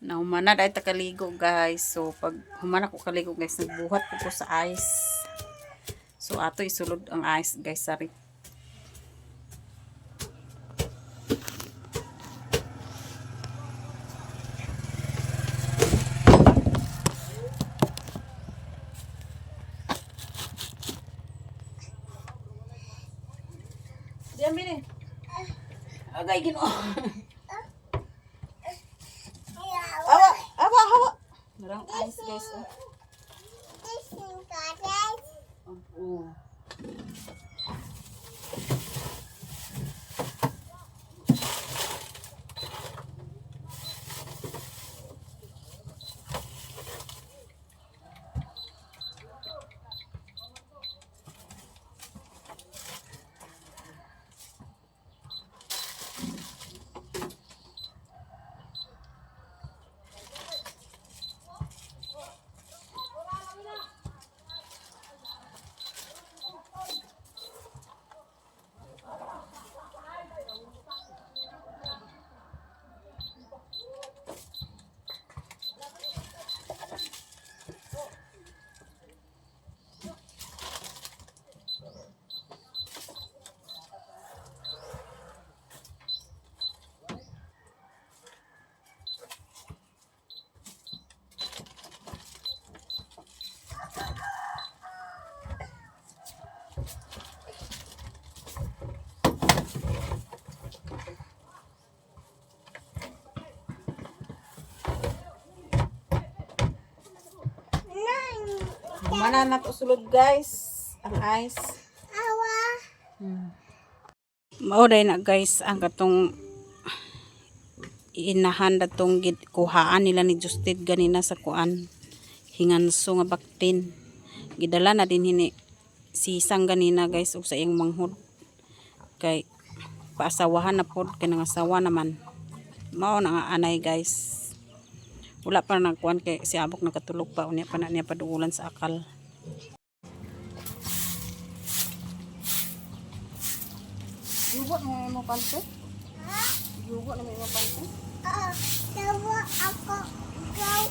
Naumana dahil takaligo guys. So pag humana ko kaligo guys, nagbuhat ko po sa ice. So ato isulod ang ice guys sa rip. Diyan bini. Agay Ginoo. Hawa. Narang ice guys. Oh. Mana na to sulod guys ang ice. Mao day na guys ang katong inahan datong kuhaan nila ni Justed ganina sa kuan hinganso nga baktin. Gidala na din hini sisang ganina guys ug sa iyang manghod. Kay paasawahan na pod kay nangasawa naman. Mao na nga anay guys. Wala pa nagkuan kay si Abok nakatulog pa unya pa na niya paduulan sa akal. Yugot mo pante? Ha? Yugot na mo pante? Oo. Dawa ako ikaw.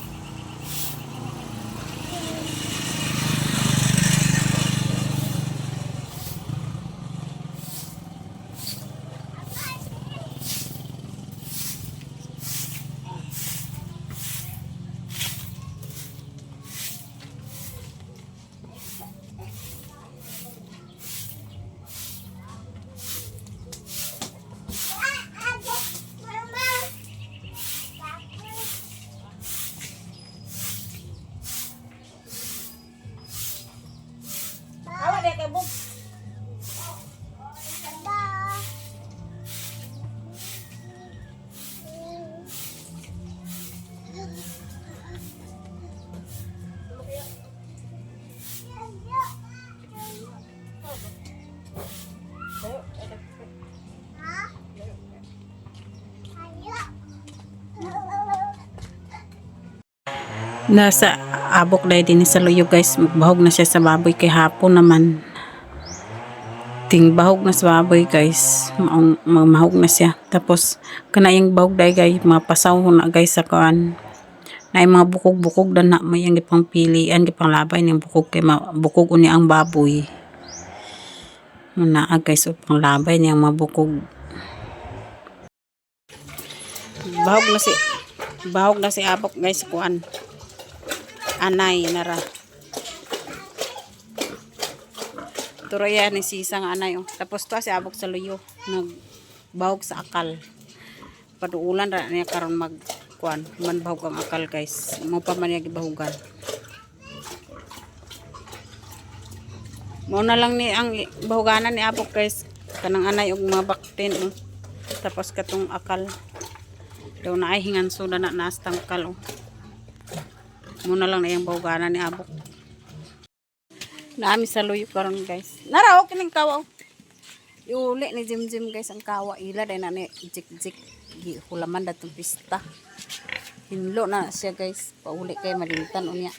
Nasa Abok dahil din sa luyo guys, magbahog na siya sa baboy kay hapon naman tingbahog na sa baboy guys, mahog na siya. Tapos kanayang bahog dahil guys mga pasaw na guys sa kuan na mga bukog-bukog na na may ang gipang pilian gipang labay ng bukog kay bukog uni ang baboy na guys upang labay niyang mga bukog. Bahog na si Abok guys kuan anay nara turaya ni sisang anay tapos to si Abok sa luyo nagbahog sa akal paduulan ra niya karon mag kuan man bahog ang akal guys mo pa man niya gibahugan mo na lang ni ang bahuganan ni Abok guys kanang anay og mga baktin tapos katong akal daw na ay hinganso na naas tangkal muna lang na yung bahuganan ni Abok. Naami sa luyo karon guys. Nara okay ning kawa. Iuli ni Jim guys ang kawa ila dai na ni jik-jik hulaman datong pista. Hinlo na siya guys. Pauli kay malintan unya.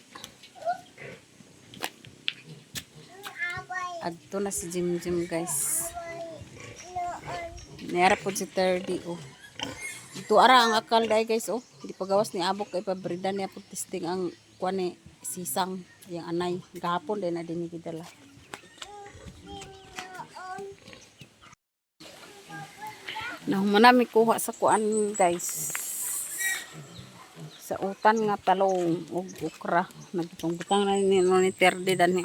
Adto na si Jim guys. Nera po si 30 Tuara ang akal dai guys oh. Di pagawas ni abok kay pabridan niya pag testing ang kuan ni sisang yang anay. Gahapon din na din gidala. Nahuman mi kuha sa kuan guys. Sa utan nga talong ug okra. Nagpangbutang na ni Terde dan ni.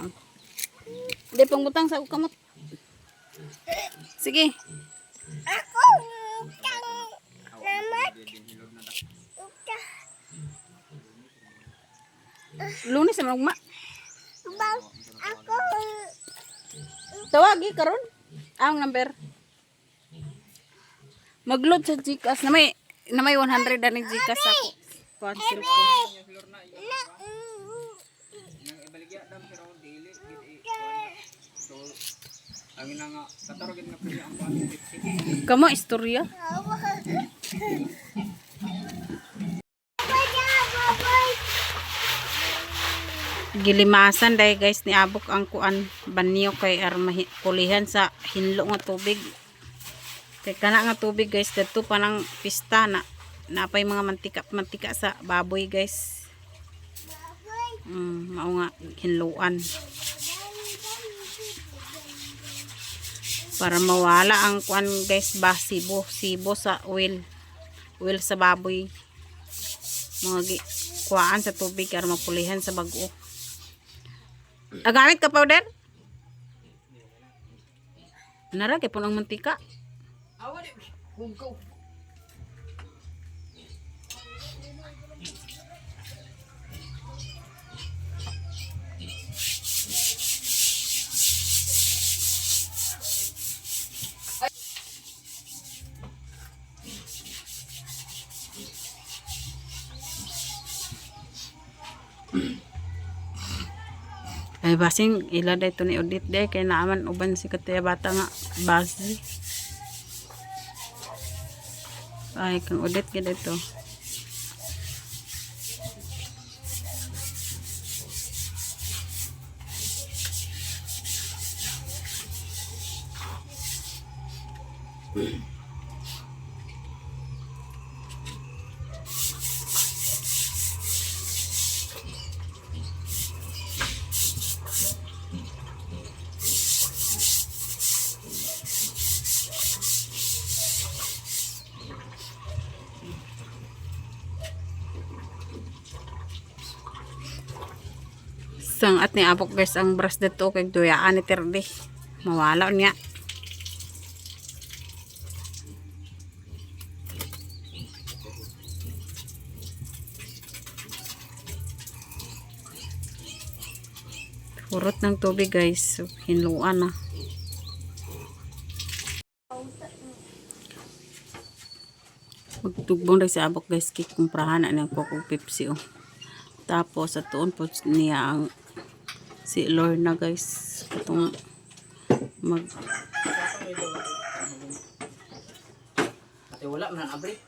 Di pangbutang sa kamot. Sige. Ako utang namat. Lunes sa magma. Bang ako Tawagi karon. Ang number. Mag-load sa Gcash na may 100 na ng Gcash ako. Cancel ko. Kamu istorya? Gilimasan dahil guys ni abok ang kuan banyo kay kulihan sa hinlo nga tubig. Kay kana nga tubig guys dito pa ng pista na napay mga mantika sa baboy guys. Mao nga hinluan. Para mawala ang kuan guys ba sibo sa oil sa baboy. Mga kuan sa tubig para mapulihan sa bag-o. Agamit ka powder? Nara kay punong mantika. Ay basing ila dayto ni Odit day kay naaman uban si kataya bata nga basi. Ay kang Odit gid dito. Sangat ni abok guys ang brush dito kay duyaan ni Terde. Mawala niya. Hurot ng tubig guys. So, hinluan na. Magtugbong rin si abok guys. Kikumprahan na ng Coco Pepsi oh. Tapos at doon po niya ang si Lorna guys itong mag ate wala man abri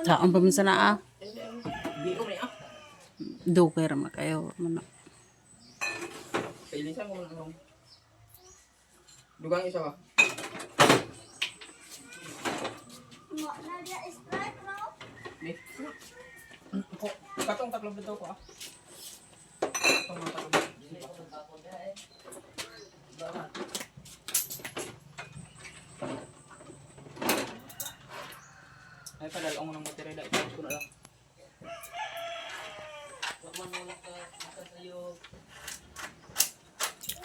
taon pa man sa naa biom ni do kay ra makayo man pailisan mo lang dugang isa ba mo na dia strike no. ni katong tatlo dito ko katong tatlo ay padal ang unang material ito ko na lang wag man mo ka makasayo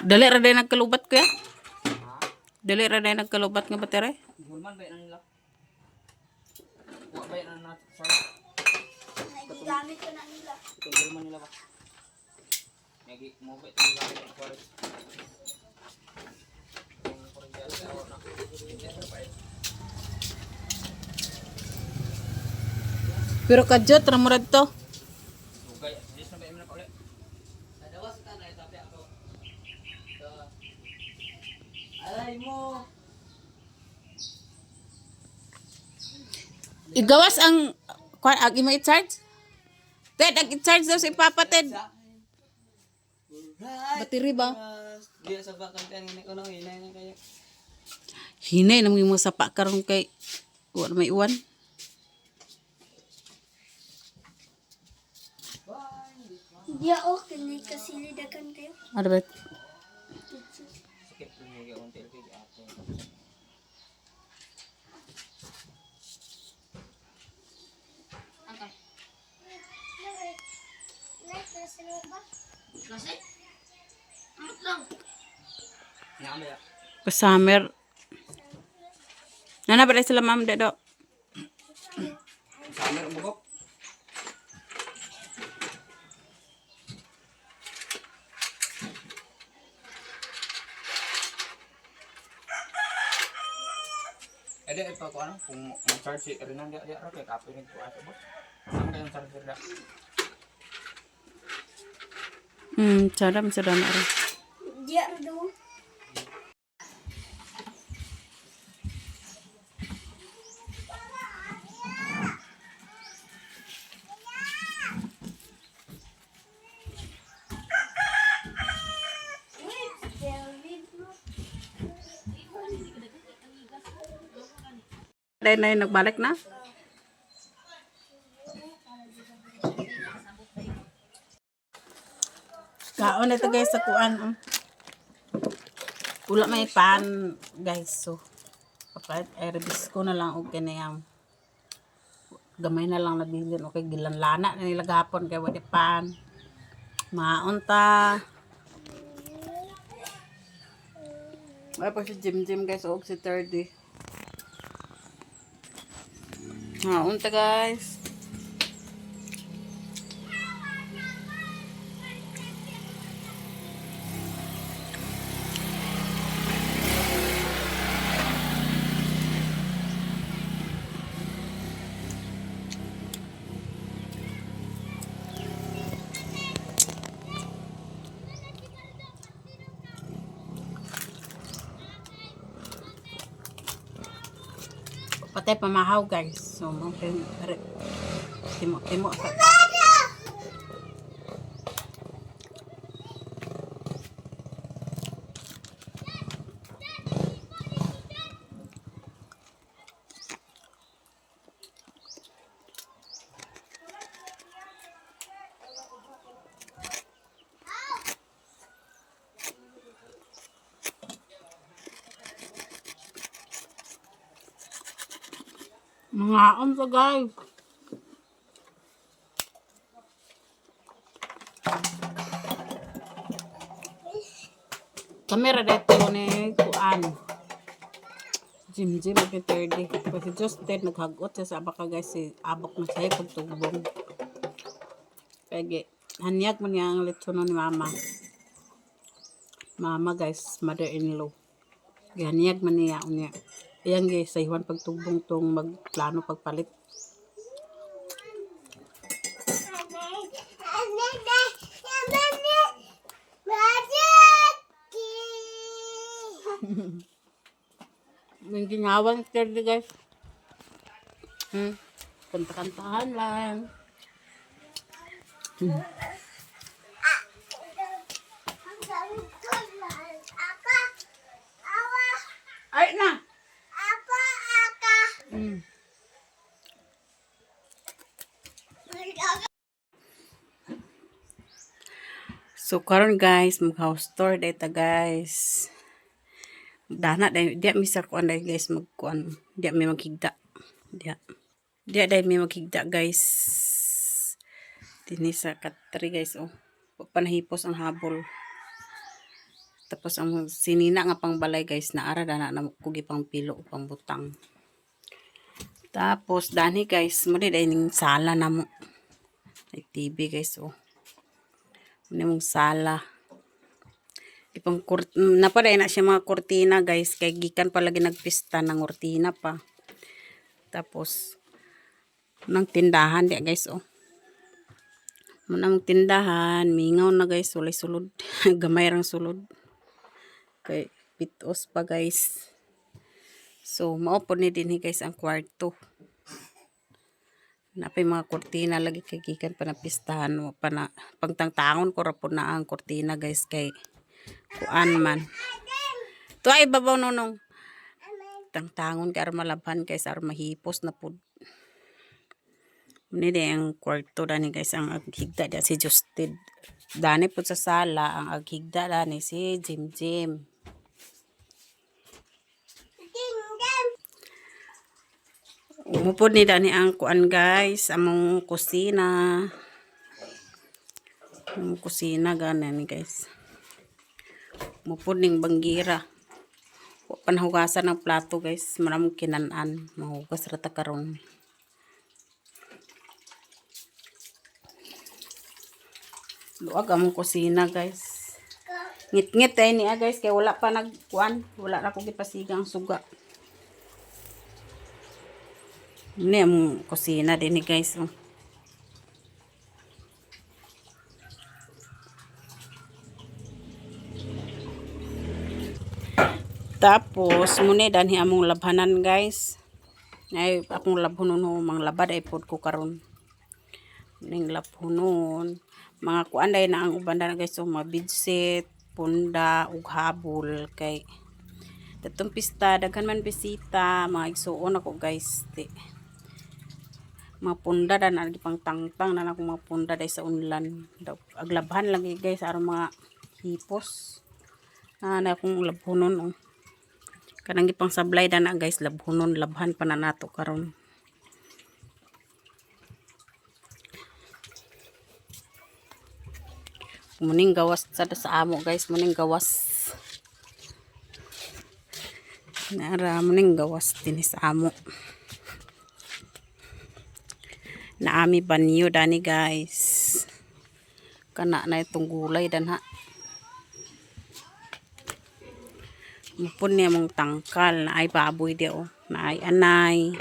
dali ra day nagkalubat ko ya dali ra day nagkalubat nga batere gulman ba na nila wa ba na na sorry Gamit ko na nila. ito gulman nila ba Nagi mo ba ito gamit ang forest pero kadjot ra mo radto Sugay, dis na ba imna ulit? Adawas ka na itabi ako. Alay mo. igawas ang kuan ag imo i-charge Ted ag i-charge daw si Papa Ted battery ba Di sa bakal kan ini kono hinay na kayo. hinay na mo sa pa karon kay wa may uwan Dia okay ni kasi dagan kayo. Ano ba? Sikip yung yung until kay ate. Nyambe ya. Summer. Nana ba sila ma'am dado? Summer bukok. Ito ko ano kung charge si Renan dia ra kay kapoy ning kuha sa boss. Ang kayong charger da. Sadam na rin. Dia do. Dahil na yun, nagbalik na. Kaon ito guys sa kuan. Wala may pan guys. So, papalit ay rebis ko na lang okay na yan. Gamay na lang nabilin. Okay, gilanlana na nila gapon kay wala pan. Maunta. Ay pa si Jim guys. Og si 30. Maunta guys. Patay pamahaw guys. So, timo sa mga to guys. Kamera dito ni kuan. Jim at 30. Kasi just dead naghagot siya sa baka guys si abok na siya pagtubong. Kaya hanyag mo niya ang litsuno ni mama. Mama guys, mother-in-law. Hanyag man niya unya. Ayan guys, sa iwan pagtubong tong magplano pagpalit. May ginawang terdi guys. Kanta-kantahan lang. Ay na! So karon guys, mag-house tour data guys. Dana dai dia misa kuan dai guys magkuan. Dia may maghigda. Dia dai may maghigda guys. Dinhi sa katri guys oh. Panahipos ang habol. Tapos ang sinina nga pang balay guys na ara dana na kugi pang pilo pang butang. Tapos dani guys, mo dai ning sala na mo. Ay TV guys oh. Mong sala. Ipang napaday na siya mga kurtina guys. Kay gikan palagi nagpista ng kurtina pa. Tapos nang tindahan dia guys oh. Munang tindahan, mingaw na guys, walay sulod. Gamay rang sulod. Kay pitos pa guys. So mao po ni dinhi guys ang kwarto. Napay mga kurtina lagi kay gikan pa na pistahan mo pa na pagtangtangon ko ra po na ang kurtina guys kay kuan man. Tuay babaw nonong. Tangtangon kay ar malabhan kay sa mahipos na pud. Muni di ang kwarto dani guys ang aghigda da si Justed. Dani po sa sala ang aghigda dani si Jim Jim. Umupod ni dani ang kuan guys, among kusina. Among kusina gana ni guys. Umupod ning banggira. Panhugasan ng plato guys, maraming kinanan, mahugas rata karon. Luag among kusina guys. Ngit-ngit ay niya guys kay wala pa nagkuan, wala ra ko gipasigang suga. Ni among kusina din guys. Oh. Tapos muni danhi among labhanan guys. Ay akong labhonon ho mang labad ay pod ko karon. Ning labhonon mga kuan day na ang uban na guys, so mga bidset, punda ug habol kay datong pista daghan man bisita, mga igsuon ako guys. Mga punda da na pang tangtang na akong mga punda day sa unlan. Aglabhan lagi guys aron mga hipos. Na akong labhonon oh. Kanang gipang sablay da na guys, labhonon labhan pa na nato karon. Muning gawas sa amo guys, muning gawas. Nara muning gawas din sa amo. Naami banyo dani guys. Kana na itong gulay dan ha. Mupon niya mong tangkal na ay baboy di oh, na ay anay.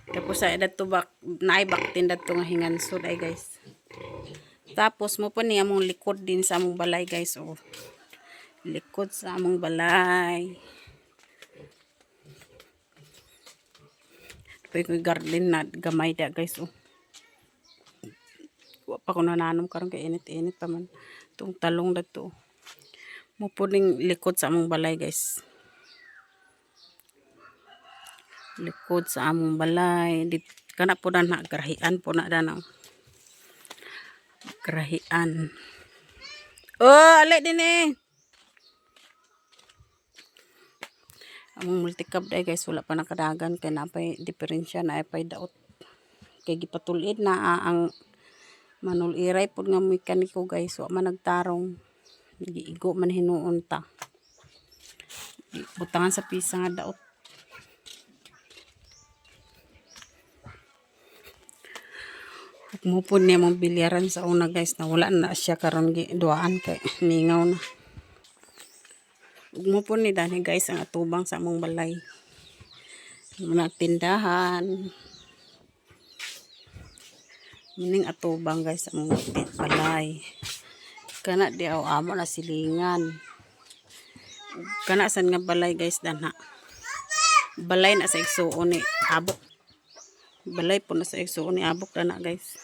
Tapos ay dato bak na ay baktin dato nga hingansod ay guys. Tapos mo po niya mong likod din sa among balay guys. Oh. Likod sa among balay. Pwede ko garden na gamay da guys. Oh. Wa pa ko nananom karon kay init-init pa man. Itong talong dato. Mo po ning likod sa among balay guys. Likod sa among balay. Kana po na garahian po na na. Garahian. Oh, alay din eh. Among multicab day guys, wala pa nakadagan kay napay diferensya na ay pay daot. Kay gipatulid na ang manuliray pud nga mekaniko guys, wa man nagtarong. Giigo man hinuon ta. Butangan sa pisa nga daot. Mo po niya mong bilyaran sa una guys na wala na siya karon duaan kay mingaw na. Mo po ni dani guys ang atubang sa among balay. Mga tindahan. Muning atubang guys sa among balay. Kana di aw amo na silingan. Kana san nga balay guys danha. Balay na sa igsuon ni abok. Balay po na sa igsuon ni abok dana guys.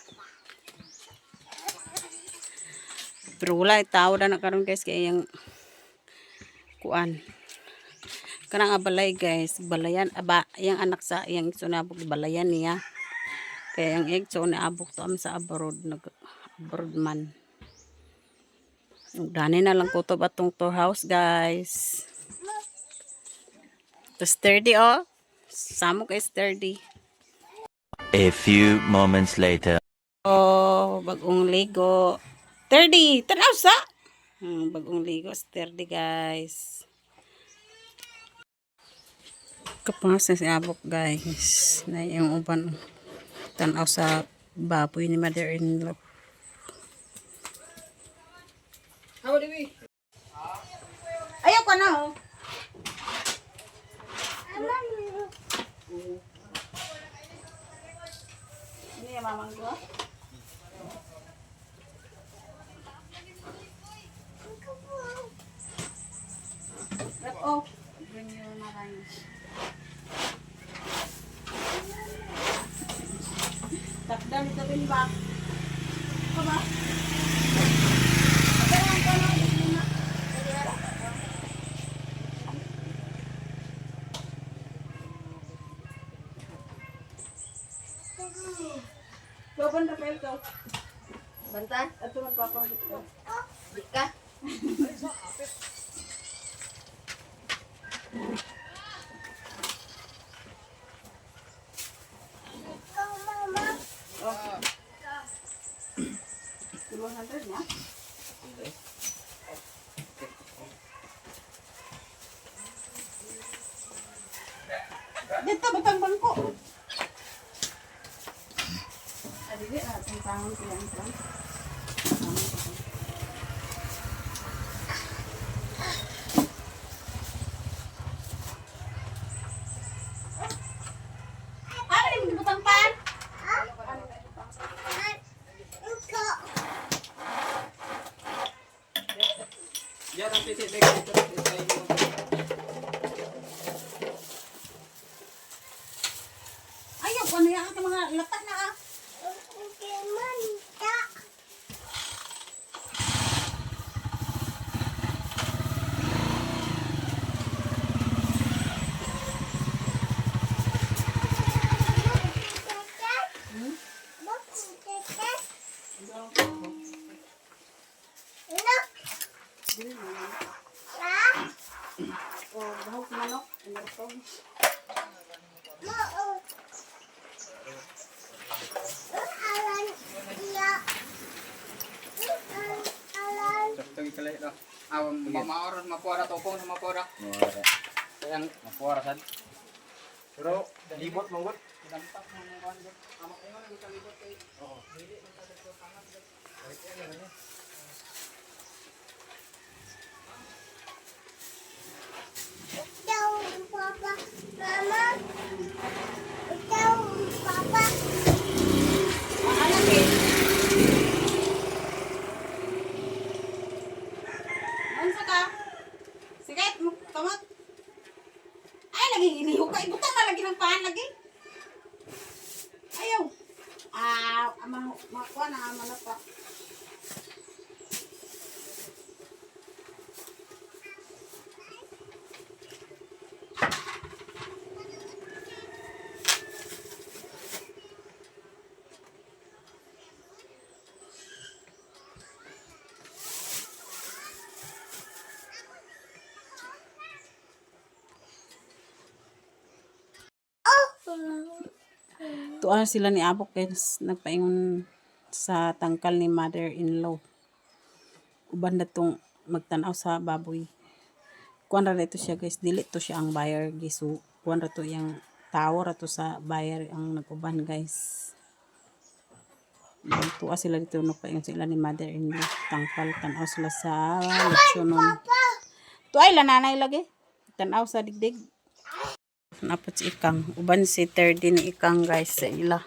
Pero wala tao na karon guys kay yang kuan. Kanang balay guys, balayan aba yang anak sa yang sunabog balayan niya. Kaya yang egso ni abok to am sa abroad abroad man. Dani na lang kutob atong tour house guys. To sturdy oh. Samo kay sturdy. A few moments later. Oh, bagong ligo. 30, tanaw sa. Bagong ligo, sturdy guys. Kapasa si abok guys. Na yung uban tanaw sa baboy ni mother-in-law. Ayaw ka na oh. Ini ya mamang gua. Oh, bring your marang. Takdan ito bin ba? Ko ba? Ayan ko na ina. Sobrang Rafael ka. Banta? At magpapalit ka. Bika? Oh. 200 na? Dito, batang bangko. Adili, ang tangon ko lang ito. Ano yung butang pan? Diyan ang sisi dito. Ayaw, ano yan ang mga lapas na ah. O, bahog manok. Ano ito? Sakto ikalay ito. Mamaoran, mapuara to kung mapuara. Kaya mapuara sad. Pero libot manggut. Dampak mo ng kondot. Amak ingon ang isang libot kay. Oo. Dili man ta sa pangat. Unsa ka? Sige, kamot. Ay, lagi iliho ka. Ibutang na lagi ng paan lagi. Ayaw. Makuha na amala pa. Tuwa sila ni Abok guys, nagpaingon sa tangkal ni mother-in-law. Uban na tong magtanaw sa baboy. Kuan ra ito siya guys, dili to siya ang buyer guys. So, kuan ra to yung tao ra to sa buyer ang nag-uban guys. Tuwa sila dito, nagpaingon sila ni mother-in-law. Tangkal, tanaw sila sa leksyonon. Tuwa ila nanay lagi. Tanaw sa digdig. Napot si Ikang. Uban si 30 ni Ikang guys sa ila.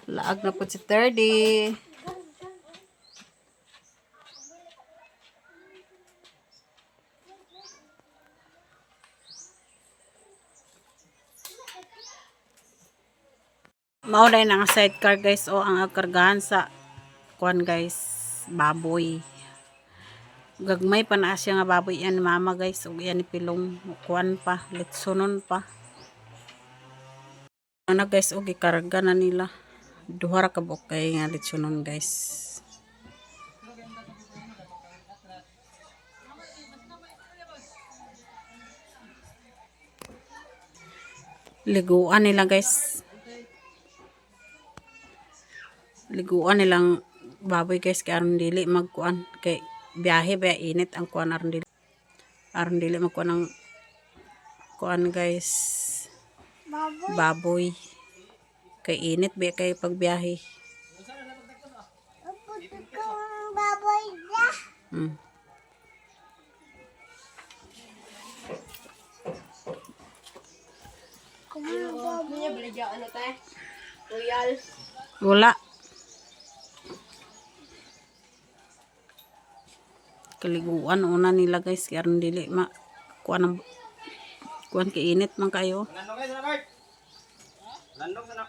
Laag na po si 30. Maulay na nga sidecar guys. O ang kargahan sa kuan guys. Baboy. Gagmay pa na siya nga baboy yan mama guys. O yan ni pilong kuan pa. Litsunon pa. Ano guys. O gikarga na nila. Duhara ka bukay nga litsunon guys. Liguan nila guys. Liguan nilang baboy guys kay aron dili magkuan kay biyahe ba init ang kuan aron dili magkuan ng kuan guys baboy kay init ba kay pagbiyahe. Wala. Kaliguan una nila guys kaya ron dili kuan kay init man kayo. Landong kayo sa Bart. Landong sa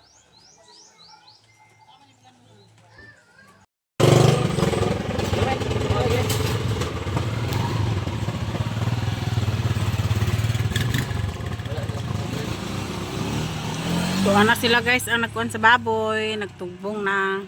So, ana sila guys ang nagkuhan sa baboy, nagtugbong na.